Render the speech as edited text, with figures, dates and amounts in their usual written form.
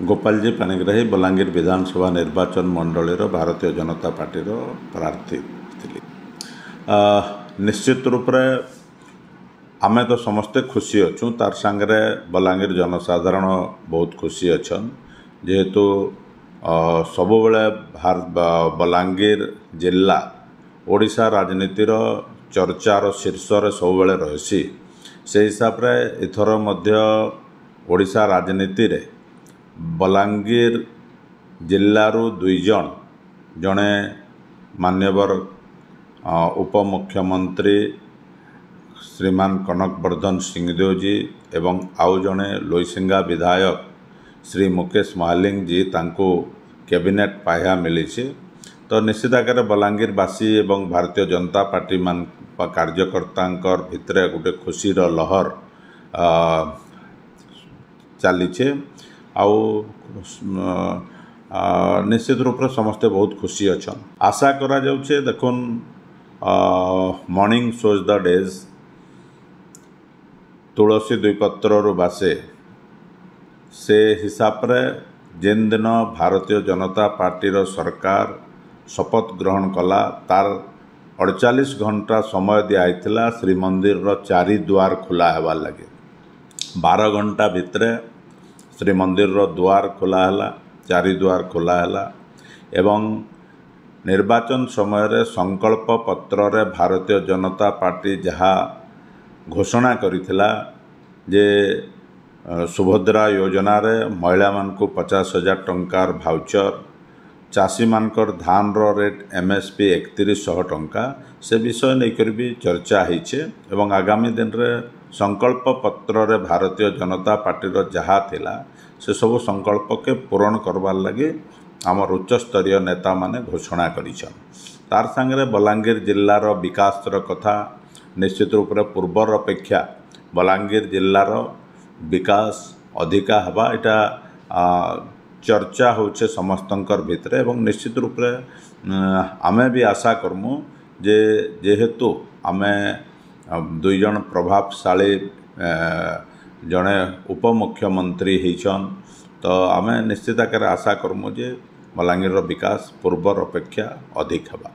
गोपालजी पाणिग्राही बलांगीर विधानसभा निर्वाचन मंडल भारतीय जनता पार्टी प्रार्थी थी। निश्चित रूप से आमे तो समस्ते खुशी अच्छु, तार सांगरे बलांगीर जनसाधारण बहुत खुशी अच्छन जेहेतु सब बेले बलांगीर जिला ओडिशा राजनीतिर चर्चार शीर्ष सब बेले रही। से हिसाब रे इथर मध्य ओडिशा राजनीति रे बलांगीर जिल्लारू दुई जने मान्यवर उपमुख्यमंत्री श्रीमान कनकवर्धन सिंहदेव जी एवं आउ जने लोईसिंगा विधायक श्री मुकेश महालिंग जी तांको कैबिनेट पाया मिली। तो निश्चित आकार बलांगीरवासी एवं भारतीय जनता पार्टी मान कार्यकर्ता भितर गोटे खुशीर लहर चलीचे। आउ निश्चित रूप से समस्ते बहुत खुशी अच्छा। आशा करा जाउछे देखुन मॉर्निंग शोज द डेज तुलसी द्विपत्र बासे से हिसाब रे जेन दिन भारतीय जनता पार्टी सरकार शपथ ग्रहण कला तार 48 घंटा समय दिया श्रीमंदिर चारि द्वार खुला हेबार लगे। 12 घंटा भितर श्रीमंदिर द्वार खोला है, चारि द्वार खोला है एवं निर्वाचन समय रे संकल्प पत्र रे भारतीय जनता पार्टी जहाँ घोषणा करिथिला जे सुभद्रा योजना रे महिला मानकु 50,000 टंकार भाउचर, चाषी मानकर धान रो रेट MSP 3100 टंका से विषय लेकर भी चर्चा होइछे एवं आगामी दिन रे संकल्प पत्र रे भारतीय जनता पार्टी रो जहाँ थिला से सब संकल्प के पूरण करवार लगी आमर उच्च स्तरीय नेता माने घोषणा करिछन। तार संगे बलांगीर जिल्लार विकास कथा निश्चित रूप से पूर्वर अपेक्षा बलांगीर जिल्लार विकास अधिका हवा इटा चर्चा होचे समस्तंकर भितरे एवं निश्चित रूप से आमे भी आशा करमु जे जेहेतु आमे दुई जन प्रभावशाली जड़े उपमुख्यमंत्री होइछन तो आमे निश्चित आकार आशा करमु जे बलांगीर विकास पूर्वर अपेक्षा अधिक हवा।